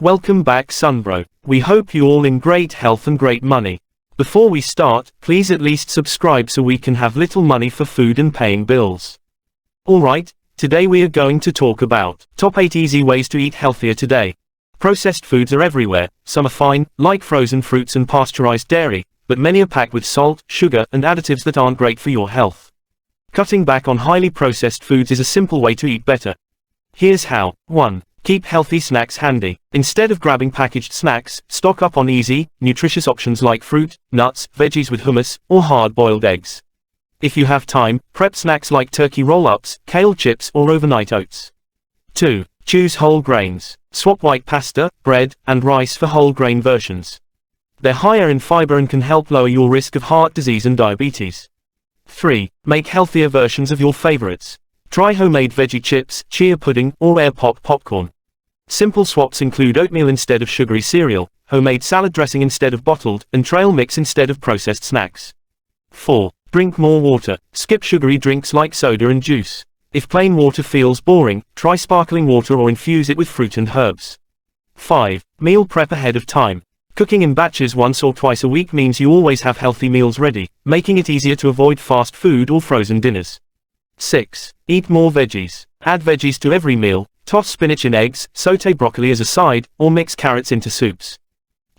Welcome back Sunbro. We hope you all in great health and great money. Before we start, please at least subscribe so we can have little money for food and paying bills. Alright, today we are going to talk about top 8 easy ways to eat healthier today. Processed foods are everywhere. Some are fine, like frozen fruits and pasteurized dairy, but many are packed with salt, sugar, and additives that aren't great for your health. Cutting back on highly processed foods is a simple way to eat better. Here's how. 1. Keep healthy snacks handy. Instead of grabbing packaged snacks, stock up on easy, nutritious options like fruit, nuts, veggies with hummus, or hard-boiled eggs. If you have time, prep snacks like turkey roll-ups, kale chips, or overnight oats. 2. Choose whole grains. Swap white pasta, bread, and rice for whole grain versions. They're higher in fiber and can help lower your risk of heart disease and diabetes. 3. Make healthier versions of your favorites. Try homemade veggie chips, chia pudding, or air pop popcorn. Simple swaps include oatmeal instead of sugary cereal, homemade salad dressing instead of bottled, and trail mix instead of processed snacks. 4. Drink more water. Skip sugary drinks like soda and juice. If plain water feels boring, try sparkling water or infuse it with fruit and herbs. 5. Meal prep ahead of time. Cooking in batches once or twice a week means you always have healthy meals ready, making it easier to avoid fast food or frozen dinners. 6. Eat more veggies. Add veggies to every meal. Toss spinach in eggs, sauté broccoli as a side, or mix carrots into soups.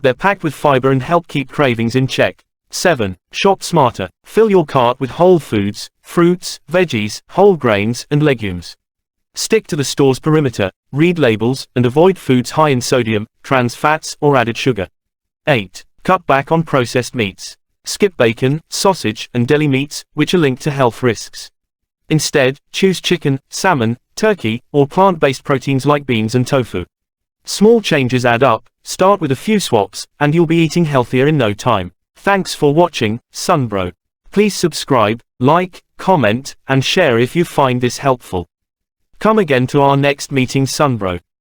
They're packed with fiber and help keep cravings in check. 7. Shop smarter. Fill your cart with whole foods, fruits, veggies, whole grains, and legumes. Stick to the store's perimeter, read labels, and avoid foods high in sodium, trans fats, or added sugar. 8. Cut back on processed meats. Skip bacon, sausage, and deli meats, which are linked to health risks. Instead, choose chicken, salmon, turkey, or plant-based proteins like beans and tofu. Small changes add up. Start with a few swaps, and you'll be eating healthier in no time. Thanks for watching, Sunbro. Please subscribe, like, comment, and share if you find this helpful. Come again to our next meeting Sunbro.